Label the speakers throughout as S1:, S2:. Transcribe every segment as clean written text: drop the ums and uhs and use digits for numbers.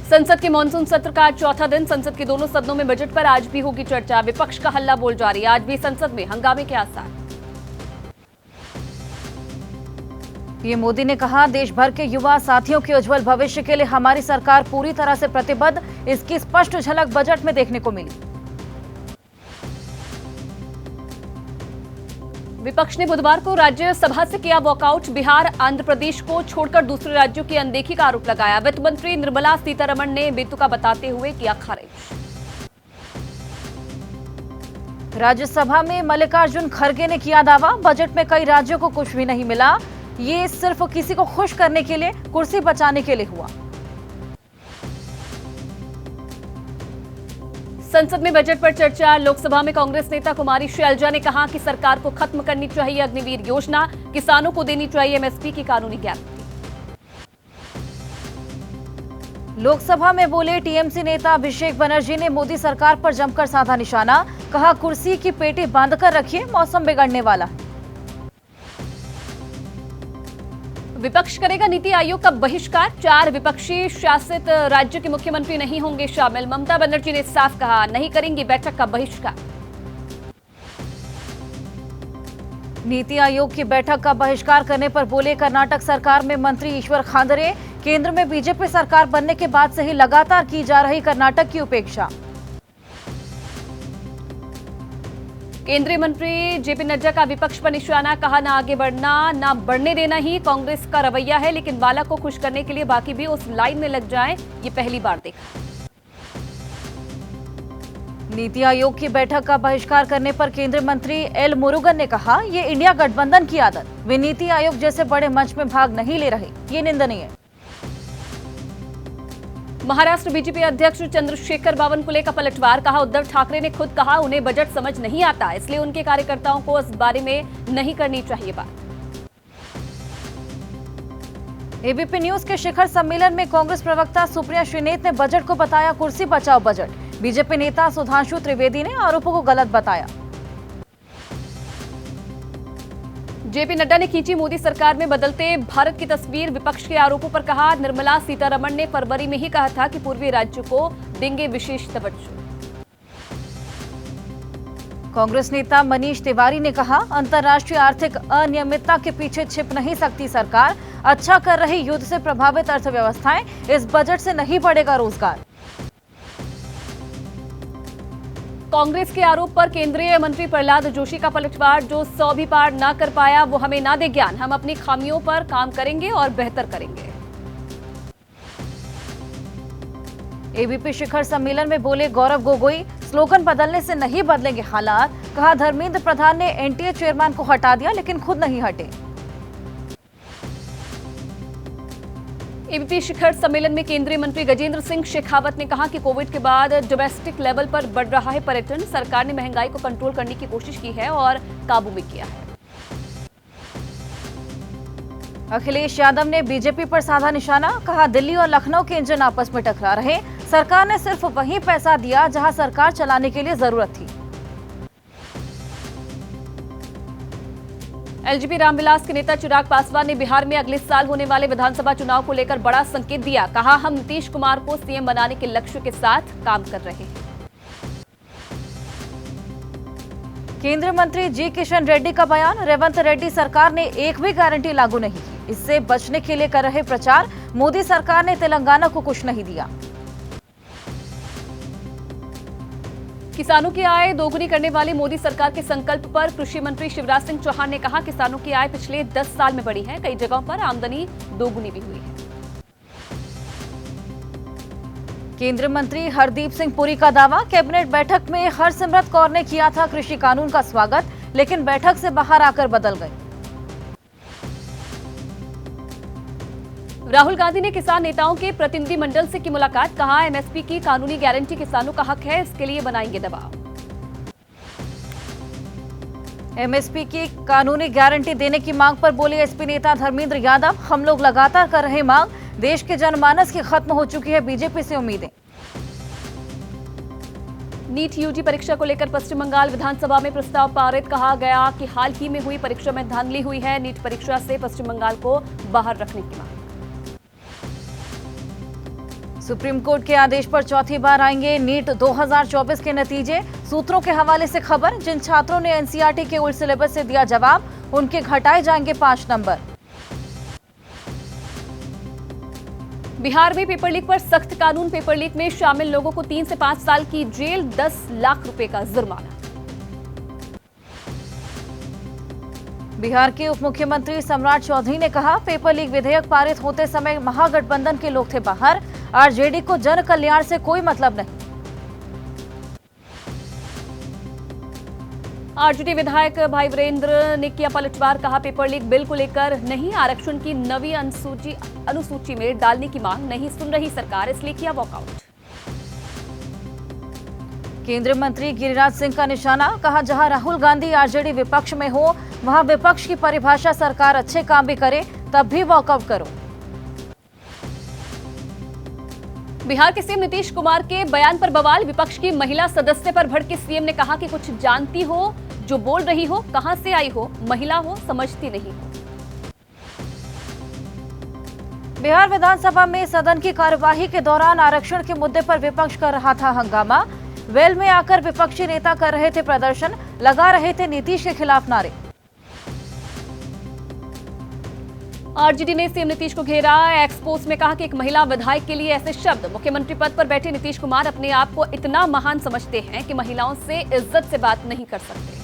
S1: संसद के मानसून सत्र का आज चौथा दिन। संसद के दोनों सदनों में बजट पर आज भी होगी चर्चा। विपक्ष का हल्ला बोल जारी। आज भी संसद में हंगामे के आसार।
S2: पीएम मोदी ने कहा, देश भर के युवा साथियों के उज्जवल भविष्य के लिए हमारी सरकार पूरी तरह से प्रतिबद्ध। इसकी स्पष्ट झलक बजट में देखने को मिली।
S1: विपक्ष ने बुधवार को राज्यसभा से किया वॉकआउट। बिहार, आंध्र प्रदेश को छोड़कर दूसरे राज्यों की अनदेखी का आरोप लगाया। वित्त मंत्री निर्मला सीतारमण ने बेतुका बताते हुए किया खारिज।
S2: राज्यसभा में मल्लिकार्जुन खड़गे ने किया दावा, बजट में कई राज्यों को कुछ भी नहीं मिला। ये सिर्फ किसी को खुश करने के लिए, कुर्सी बचाने के लिए हुआ।
S1: संसद में बजट पर चर्चा। लोकसभा में कांग्रेस नेता कुमारी शैलजा ने कहा कि सरकार को खत्म करनी चाहिए अग्निवीर योजना, किसानों को देनी चाहिए एमएसपी की कानूनी गारंटी।
S2: लोकसभा में बोले टीएमसी नेता अभिषेक बनर्जी ने मोदी सरकार पर जमकर साधा निशाना। कहा, कुर्सी की पेटी बांध कर रखिए, मौसम बिगड़ने वाला है।
S1: विपक्ष करेगा नीति आयोग का बहिष्कार। 4 विपक्षी शासित राज्य के मुख्यमंत्री नहीं होंगे शामिल। ममता बनर्जी ने साफ कहा, नहीं करेंगी बैठक का बहिष्कार।
S2: नीति आयोग की बैठक का बहिष्कार करने पर बोले कर्नाटक सरकार में मंत्री ईश्वर खांडरे। केंद्र में बीजेपी सरकार बनने के बाद से ही लगातार की जा रही कर्नाटक की उपेक्षा।
S1: केंद्रीय मंत्री जेपी नड्डा का विपक्ष पर निशाना। कहा, ना आगे बढ़ना ना बढ़ने देना ही कांग्रेस का रवैया है, लेकिन बाला को खुश करने के लिए बाकी भी उस लाइन में लग जाएं, ये पहली बार देखा।
S2: नीति आयोग की बैठक का बहिष्कार करने पर केंद्रीय मंत्री एल मुरुगन ने कहा, ये इंडिया गठबंधन की आदत। वे नीति आयोग जैसे बड़े मंच में भाग नहीं ले रहे, ये निंदनीय है।
S1: महाराष्ट्र बीजेपी अध्यक्ष चंद्रशेखर बावनकुले का पलटवार। कहा, उद्धव ठाकरे ने खुद कहा उन्हें बजट समझ नहीं आता, इसलिए उनके कार्यकर्ताओं को इस बारे में नहीं करनी चाहिए बात।
S2: एबीपी न्यूज के शिखर सम्मेलन में कांग्रेस प्रवक्ता सुप्रिया श्रीनेत ने बजट को बताया कुर्सी बचाओ बजट। बीजेपी नेता सुधांशु त्रिवेदी ने आरोपों को गलत बताया।
S1: जेपी नड्डा ने खींची मोदी सरकार में बदलते भारत की तस्वीर। विपक्ष के आरोपों पर कहा, निर्मला सीतारमण ने फरवरी में ही कहा था कि पूर्वी राज्यों को देंगे विशेष तवज्जो।
S2: कांग्रेस नेता मनीष तिवारी ने कहा, अंतर्राष्ट्रीय आर्थिक अनियमितता के पीछे छिप नहीं सकती सरकार। अच्छा कर रही युद्ध से प्रभावित अर्थव्यवस्थाएं, इस बजट से नहीं बढ़ेगा रोजगार।
S1: कांग्रेस के आरोप पर केंद्रीय मंत्री प्रहलाद जोशी का पलटवार। जो 100 भी पार ना कर पाया वो हमें ना दे ज्ञान। हम अपनी खामियों पर काम करेंगे और बेहतर करेंगे।
S2: एबीपी शिखर सम्मेलन में बोले गौरव गोगोई, स्लोगन बदलने से नहीं बदलेंगे हालात। कहा, धर्मेंद्र प्रधान ने एनटीए चेयरमैन को हटा दिया लेकिन खुद नहीं हटे।
S1: एबीपी शिखर सम्मेलन में केंद्रीय मंत्री गजेंद्र सिंह शेखावत ने कहा कि कोविड के बाद डोमेस्टिक लेवल पर बढ़ रहा है पर्यटन। सरकार ने महंगाई को कंट्रोल करने की कोशिश की है और काबू में किया है।
S2: अखिलेश यादव ने बीजेपी पर साधा निशाना। कहा, दिल्ली और लखनऊ के इंजन आपस में टकरा रहे। सरकार ने सिर्फ वही पैसा दिया जहां सरकार चलाने के लिए जरूरत थी।
S1: एलजेपी रामविलास के नेता चिराग पासवान ने बिहार में अगले साल होने वाले विधानसभा चुनाव को लेकर बड़ा संकेत दिया। कहा, हम नीतीश कुमार को सीएम बनाने के लक्ष्य के साथ काम कर रहे हैं।
S2: केंद्रीय मंत्री जी किशन रेड्डी का बयान। रेवंत रेड्डी सरकार ने एक भी गारंटी लागू नहीं की, इससे बचने के लिए कर रहे प्रचार। मोदी सरकार ने तेलंगाना को कुछ नहीं दिया।
S1: किसानों की आय दोगुनी करने वाली मोदी सरकार के संकल्प पर कृषि मंत्री शिवराज सिंह चौहान ने कहा, किसानों की आय पिछले 10 साल में बढ़ी है। कई जगहों पर आमदनी दोगुनी भी हुई है।
S2: केंद्रीय मंत्री हरदीप सिंह पुरी का दावा। कैबिनेट बैठक में हरसिमरत कौर ने किया था कृषि कानून का स्वागत, लेकिन बैठक से बाहर आकर बदल गए।
S1: राहुल गांधी ने किसान नेताओं के प्रतिनिधि मंडल से की मुलाकात। कहा, एमएसपी की कानूनी गारंटी किसानों का हक है, इसके लिए बनाएंगे दबाव।
S2: एमएसपी की कानूनी गारंटी देने की मांग पर बोले एसपी नेता धर्मेंद्र यादव, हम लोग लगातार कर रहे मांग। देश के जनमानस की खत्म हो चुकी है बीजेपी से उम्मीदें।
S1: नीट यूजी परीक्षा को लेकर पश्चिम बंगाल विधानसभा में प्रस्ताव पारित। कहा गया कि हाल ही में हुई परीक्षा में धांधली हुई है। नीट परीक्षा से पश्चिम बंगाल को बाहर रखने की मांग।
S2: सुप्रीम कोर्ट के आदेश पर चौथी बार आएंगे नीट 2024 के नतीजे। सूत्रों के हवाले से खबर, जिन छात्रों ने एनसीईआरटी के उल्ट सिलेबस से दिया जवाब, उनके घटाए जाएंगे 5 नंबर।
S1: बिहार में पेपर लीक पर सख्त कानून, पेपर लीक में शामिल लोगों को 3 से 5 साल की जेल, 10 लाख रुपए का जुर्माना।
S2: बिहार के उप मुख्यमंत्री सम्राट चौधरी ने कहा, पेपर लीक विधेयक पारित होते समय महागठबंधन के लोग थे बाहर, आरजेडी को जन कल्याण से कोई मतलब नहीं।
S1: आरजेडी विधायक भाई वीरेंद्र ने किया पलटवार, कहा पेपर लीक बिल को लेकर नहीं, आरक्षण की नवी अनुसूची में डालने की मांग नहीं सुन रही सरकार, इसलिए किया वॉकआउट।
S2: केंद्रीय मंत्री गिरिराज सिंह का निशाना, कहा जहां राहुल गांधी आरजेडी विपक्ष में हो, वहां विपक्ष की परिभाषा सरकार अच्छे काम भी करे तब भी वॉकआउट करो।
S1: बिहार के सीएम नीतीश कुमार के बयान पर बवाल, विपक्ष की महिला सदस्य पर भड़के सीएम ने कहा कि कुछ जानती हो जो बोल रही हो, कहां से आई हो, महिला हो, समझती नहीं हो।
S2: बिहार विधानसभा में सदन की कार्यवाही के दौरान आरक्षण के मुद्दे पर विपक्ष कर रहा था हंगामा। वेल में आकर विपक्षी नेता कर रहे थे प्रदर्शन, लगा रहे थे नीतीश के खिलाफ नारे।
S1: आरजेडी ने सीएम नीतीश को घेरा, एक्सपोज में कहा कि एक महिला विधायक के लिए ऐसे शब्द, मुख्यमंत्री पद पर बैठे नीतीश कुमार अपने आप को इतना महान समझते हैं कि महिलाओं से इज्जत से बात नहीं कर सकते।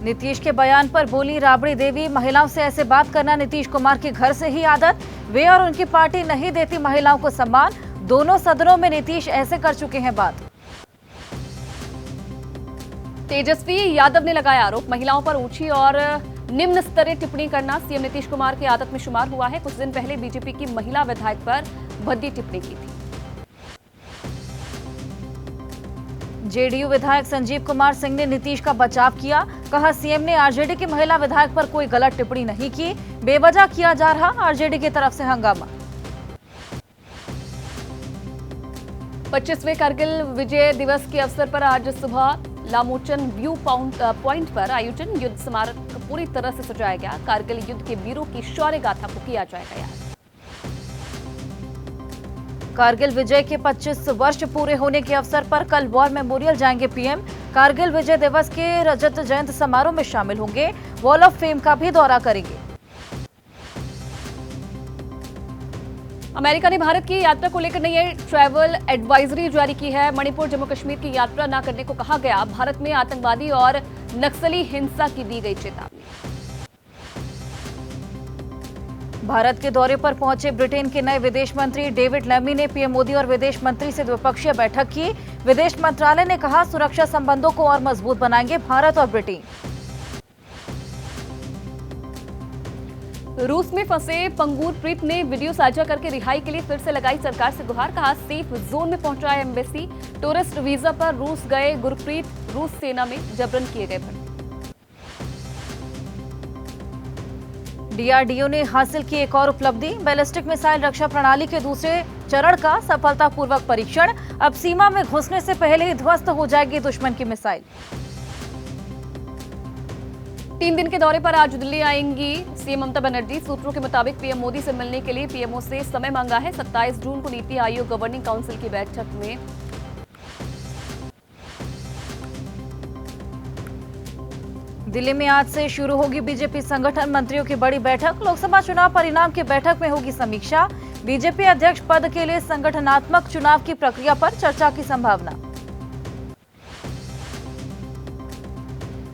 S2: नीतीश के बयान पर बोली राबड़ी देवी, महिलाओं से ऐसे बात करना नीतीश कुमार के घर से ही आदत, वे और उनकी पार्टी नहीं देती महिलाओं को सम्मान, दोनों सदनों में नीतीश ऐसे कर चुके हैं बात।
S1: तेजस्वी यादव ने लगाया आरोप, महिलाओं पर ऊंची और निम्न स्तरीय टिप्पणी करना सीएम नीतीश कुमार की आदत में शुमार हुआ है। कुछ दिन पहले बीजेपी की महिला विधायक पर भद्दी टिप्पणी की थी। जेडीयू विधायक संजीव कुमार सिंह ने नीतीश का बचाव किया, कहा सीएम ने आरजेडी की महिला विधायक पर कोई गलत टिप्पणी नहीं की, बेवजह किया जा रहा आरजेडी की तरफ से हंगामा। 25वें कारगिल विजय दिवस के अवसर पर आज सुबह लामोचन व्यू पॉइंट पर आयोजन, युद्ध स्मारक पूरी तरह से सजाया गया। कारगिल युद्ध के वीरों की शौर्य गाथा को किया जाएगा याद।
S2: कारगिल विजय के 25 वर्ष पूरे होने के अवसर पर कल वॉर मेमोरियल जाएंगे पीएम। कारगिल विजय दिवस के रजत जयंती समारोह में शामिल होंगे, वॉल ऑफ फेम का भी दौरा करेंगे।
S1: अमेरिका ने भारत की यात्रा को लेकर नई ट्रैवल एडवाइजरी जारी की है। मणिपुर जम्मू कश्मीर की यात्रा न करने को कहा गया। भारत में आतंकवादी और नक्सली हिंसा की दी गई चेतावनी।
S2: भारत के दौरे पर पहुंचे ब्रिटेन के नए विदेश मंत्री डेविड लैमी ने पीएम मोदी और विदेश मंत्री से द्विपक्षीय बैठक की। विदेश मंत्रालय ने कहा सुरक्षा संबंधों को और मजबूत बनाएंगे भारत और ब्रिटेन।
S1: रूस में फंसे पंगूर प्रीत ने वीडियो साझा करके रिहाई के लिए फिर से लगाई सरकार से गुहार, कहा सेफ जोन में पहुंचाया एम्बेसी। टूरिस्ट वीजा पर रूस गए गुरप्रीत, रूस सेना में जबरन किए गए भर्ती।
S2: डीआरडीओ ने हासिल की एक और उपलब्धि, बैलिस्टिक मिसाइल रक्षा प्रणाली के दूसरे चरण का सफलतापूर्वक परीक्षण। अब सीमा में घुसने से पहले ही ध्वस्त हो जाएगी दुश्मन की मिसाइल।
S1: 3 दिन के दौरे पर आज दिल्ली आएंगी सीएम ममता बनर्जी। सूत्रों के मुताबिक पीएम मोदी से मिलने के लिए पीएमओ से समय मांगा है। 27 जून को नीति आयोग गवर्निंग काउंसिल की बैठक में
S2: दिल्ली में आज से शुरू होगी बीजेपी संगठन मंत्रियों की बड़ी बैठक। लोकसभा चुनाव परिणाम की बैठक में होगी समीक्षा। बीजेपी अध्यक्ष पद के लिए संगठनात्मक चुनाव की प्रक्रिया पर चर्चा की संभावना।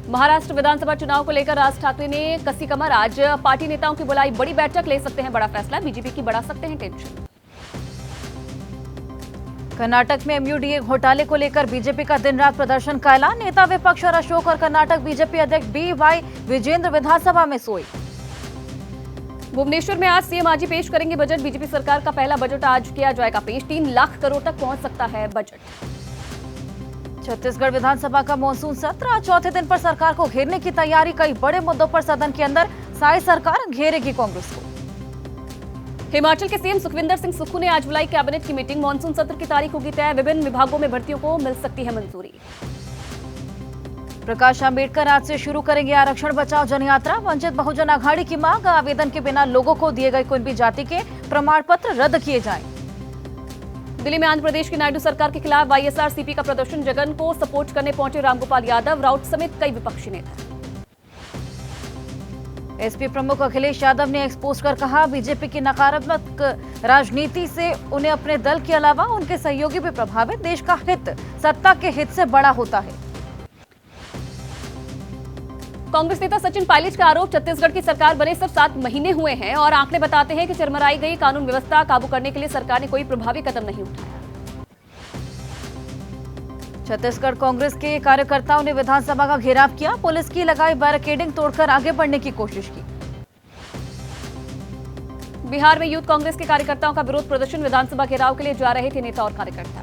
S1: महाराष्ट्र विधानसभा चुनाव को लेकर राज ठाकरे ने कसी कमर, आज पार्टी नेताओं की बुलाई बड़ी बैठक, ले सकते हैं बड़ा फैसला, बीजेपी की बढ़ा सकते हैं टेंशन।
S2: कर्नाटक में एमयूडीए घोटाले को लेकर बीजेपी का दिन रात प्रदर्शन का ऐलान। नेता विपक्ष और अशोक और कर्नाटक बीजेपी अध्यक्ष बीवाई विजेंद्र विधानसभा में सोए।
S1: भुवनेश्वर में आज सीएम आज ही पेश करेंगे बजट। बीजेपी सरकार का पहला बजट आज किया जाएगा पेश। 3 लाख करोड़ तक पहुंच सकता है बजट।
S2: छत्तीसगढ़ विधानसभा का मॉनसून सत्र आज चौथे दिन पर सरकार को घेरने की तैयारी। कई बड़े मुद्दों पर सदन के अंदर साई सरकार घेरेगी कांग्रेस को।
S1: हिमाचल के सीएम सुखविंदर सिंह सुक्खू ने आज बुलाई कैबिनेट की मीटिंग। मॉनसून सत्र की तारीख होगी तय। विभिन्न विभागों में भर्तियों को मिल सकती है मंजूरी।
S2: प्रकाश आंबेडकर आज से शुरू करेंगे आरक्षण बचाओ जनयात्रा। वंचित बहुजन आघाड़ी की मांग, आवेदन के बिना लोगों को दिए गए कोई भी जाति के प्रमाण पत्र रद्द किए जाएं।
S1: दिल्ली में आंध्र प्रदेश की नायडू सरकार के खिलाफ वाईएसआरसीपी का प्रदर्शन। जगन को सपोर्ट करने पहुंचे रामगोपाल यादव, राउत समेत कई विपक्षी नेता।
S2: एसपी प्रमुख अखिलेश यादव ने एक्सपोज कर कहा, बीजेपी की नकारात्मक राजनीति से उन्हें अपने दल के अलावा उनके सहयोगी भी प्रभावित। देश का हित सत्ता के हित से बड़ा होता है।
S1: कांग्रेस नेता सचिन पायलट का आरोप, छत्तीसगढ़ की सरकार बने सिर्फ 7 महीने हुए हैं और आंकड़े बताते हैं कि चरमराई गई कानून व्यवस्था काबू करने के लिए सरकार ने कोई प्रभावी कदम नहीं उठाया।
S2: छत्तीसगढ़ कांग्रेस के कार्यकर्ताओं ने विधानसभा का घेराव किया। पुलिस की लगाई बैरिकेडिंग तोड़कर आगे बढ़ने की कोशिश की।
S1: बिहार में यूथ कांग्रेस के कार्यकर्ताओं का विरोध प्रदर्शन। विधानसभा घेराव के लिए जा रहे थे नेता और कार्यकर्ता।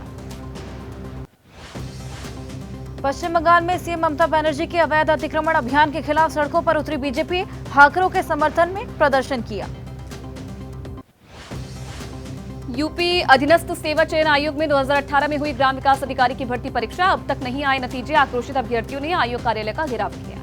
S2: पश्चिम बंगाल में सीएम ममता बनर्जी के अवैध अतिक्रमण अभियान के खिलाफ सड़कों पर उतरी बीजेपी, हाकरों के समर्थन में प्रदर्शन किया।
S1: यूपी अधीनस्थ सेवा चयन आयोग में 2018 में हुई ग्राम विकास अधिकारी की भर्ती परीक्षा, अब तक नहीं आए नतीजे। आक्रोशित अभ्यर्थियों ने आयोग कार्यालय का घेराव किया।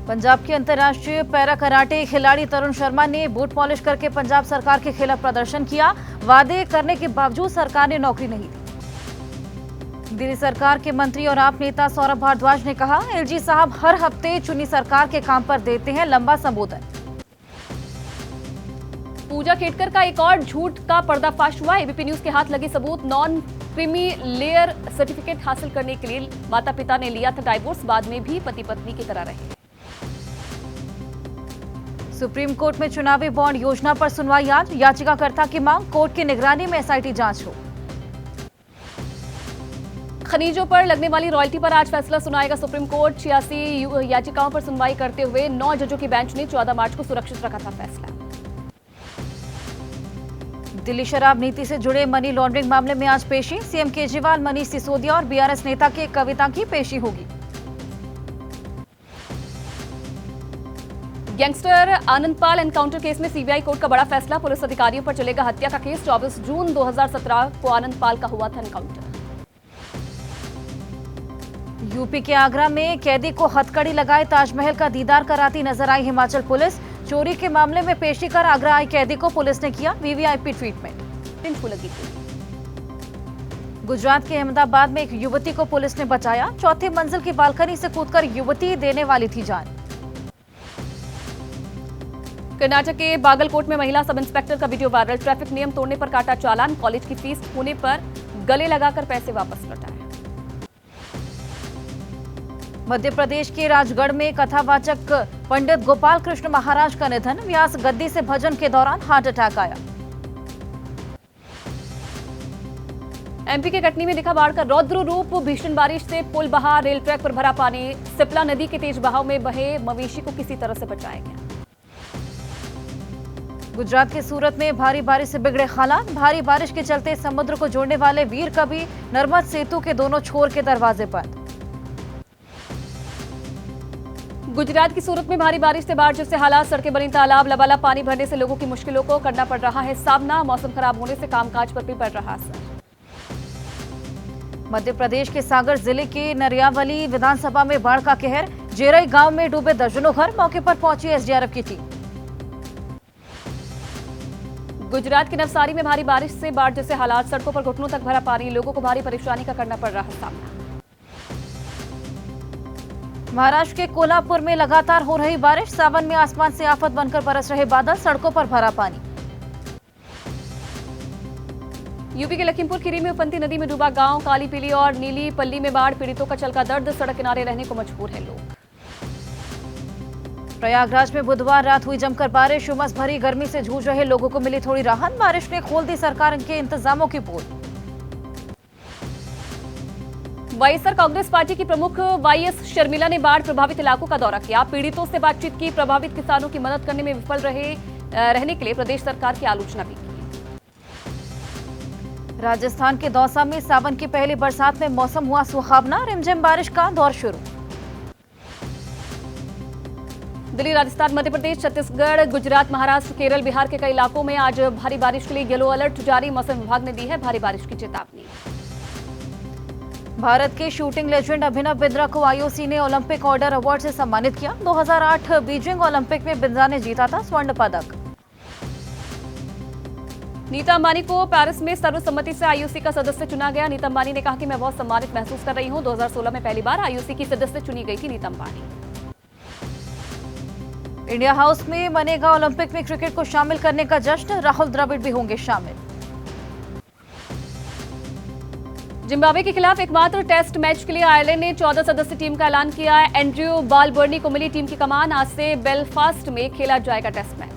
S1: पंजाब के अंतर्राष्ट्रीय पैरा कराटे खिलाड़ी तरुण शर्मा ने बूट पॉलिश करके पंजाब सरकार के खिलाफ प्रदर्शन किया। वादे करने के बावजूद सरकार ने नौकरी नहीं दी। दिल्ली सरकार के मंत्री और आप नेता सौरभ भारद्वाज ने कहा, एलजी साहब हर हफ्ते चुनी सरकार के काम पर देते हैं लंबा संबोधन। पूजा खेटकर का एक और झूठ का पर्दाफाश हुआ। एबीपी न्यूज के हाथ लगे सबूत। नॉन क्रीमी लेयर सर्टिफिकेट हासिल करने के लिए माता पिता ने लिया था डाइवोर्स, बाद में भी पति पत्नी की तरह रहे। सुप्रीम कोर्ट में चुनावी बॉन्ड योजना पर सुनवाई आज। याचिकाकर्ता की मांग, कोर्ट की निगरानी में एसआईटी जांच हो। खनिजों पर लगने वाली रॉयल्टी पर आज फैसला सुनाएगा सुप्रीम कोर्ट। 86 याचिकाओं पर सुनवाई करते हुए 9 जजों की बेंच ने 14 मार्च को सुरक्षित रखा था फैसला। दिल्ली शराब नीति से जुड़े मनी लॉन्ड्रिंग मामले में आज पेशी। सीएम केजरीवाल, मनीष सिसोदिया और बीआरएस नेता की कविता की पेशी होगी। गैंगस्टर आनंद पाल एनकाउंटर केस में सीबीआई कोर्ट का बड़ा फैसला। पुलिस अधिकारियों पर चलेगा हत्या का केस। 24 जून 2017 को आनंद पाल का हुआ था एनकाउंटर। यूपी के आगरा में कैदी को हथकड़ी लगाए ताजमहल का दीदार कराती नजर आई हिमाचल पुलिस। चोरी के मामले में पेशी कर आगरा आई कैदी को पुलिस ने किया वीवीआईपी ट्रीटमेंट। गुजरात के अहमदाबाद में एक युवती को पुलिस ने बचाया। चौथी मंजिल की बालकनी से कूदकर युवती देने वाली थी जान। कर्नाटक के बागलकोट में महिला सब इंस्पेक्टर का वीडियो वायरल। ट्रैफिक नियम तोड़ने पर काटा चालान। कॉलेज की फीस होने पर गले लगाकर पैसे वापस लौटाए। मध्य प्रदेश के राजगढ़ में कथावाचक पंडित गोपाल कृष्ण महाराज का निधन। व्यास गद्दी से भजन के दौरान हार्ट अटैक आया। एमपी के कटनी में दिखा बाढ़ का रौद्र रूप। भीषण बारिश से पुल बहा, रेल ट्रैक पर भरा पानी। सिप्ला नदी के तेज बहाव में बहे मवेशी को किसी तरह से बचाया गया। गुजरात के सूरत में भारी बारिश से बिगड़े हालात। भारी बारिश के चलते समुद्र को जोड़ने वाले वीर कवि नर्मद सेतु के दोनों छोर के दरवाजे बंद। गुजरात की सूरत में भारी बारिश से बाढ़ जैसे हालात। सड़कें बनी तालाब, लबालब पानी भरने से लोगों की मुश्किलों को करना पड़ रहा है सामना। मौसम खराब होने से कामकाज पर भी पड़ रहा असर। मध्य प्रदेश के सागर जिले के नरियावली विधानसभा में बाढ़ का कहर। जेरई गांव में डूबे दर्जनों घर। मौके पर पहुंची एसडीआरएफ की टीम। गुजरात के नवसारी में भारी बारिश से बाढ़ जैसे हालात। सड़कों पर घुटनों तक भरा पानी। लोगों को भारी परेशानी का करना पड़ रहा है सामना। महाराष्ट्र के कोल्हापुर में लगातार हो रही बारिश। सावन में आसमान से आफत बनकर बरस रहे बादल। सड़कों पर भरा पानी। यूपी के लखीमपुर खीरी में उफनती नदी में डूबा गांव। काली पीली और नीली पल्ली में बाढ़। पीड़ितों का चलका दर्द। सड़क किनारे रहने को मजबूर है लोग। प्रयागराज में बुधवार रात हुई जमकर बारिश। उमस भरी गर्मी से जूझ रहे लोगों को मिली थोड़ी राहत। बारिश ने खोल दी सरकार के इंतजामों की पोल। वाईएसआर कांग्रेस पार्टी की प्रमुख वाईएस शर्मिला ने बाढ़ प्रभावित इलाकों का दौरा किया। पीड़ितों से बातचीत की। प्रभावित किसानों की मदद करने में विफल रहने के लिए प्रदेश सरकार की आलोचना भी की। राजस्थान के दौसा में सावन की पहली बरसात में मौसम हुआ सुहावना। रिमझिम बारिश का दौर शुरू। दिल्ली, राजस्थान, मध्य प्रदेश, छत्तीसगढ़, गुजरात, महाराष्ट्र, केरल, बिहार के कई इलाकों में आज भारी बारिश के लिए येलो अलर्ट जारी। मौसम विभाग ने दी है भारी बारिश की चेतावनी।
S2: भारत के शूटिंग लेजेंड अभिनव बिंद्रा को आईओसी ने ओलंपिक ऑर्डर अवार्ड से सम्मानित किया। 2008 बीजिंग ओलंपिक में बिंद्रा ने जीता था स्वर्ण पदक।
S1: नीता अंबानी को पेरिस में सर्वसम्मति से आईओसी का सदस्य चुना गया। नीता अंबानी ने कहा कि मैं बहुत सम्मानित महसूस कर रही हूं। 2016 में पहली बार आईओसी की सदस्य चुनी गई थी नीता अंबानी।
S2: इंडिया हाउस में मनेगा ओलंपिक में क्रिकेट को शामिल करने का जश्न। राहुल द्रविड़ भी होंगे शामिल।
S1: जिम्बाब्वे के खिलाफ एकमात्र टेस्ट मैच के लिए आयरलैंड ने 14 सदस्यीय टीम का ऐलान किया है। एंड्रयू बालबर्नी को मिली टीम की कमान। आज से बेलफास्ट में खेला जाएगा टेस्ट मैच।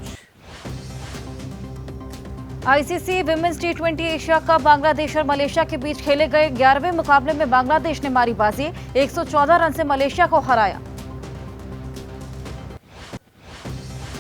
S2: आईसीसी विमेंस टी20 एशिया कप बांग्लादेश और मलेशिया के बीच खेले गए 11वें मुकाबले में बांग्लादेश ने मारी बाजी। 114 रन से मलेशिया को हराया।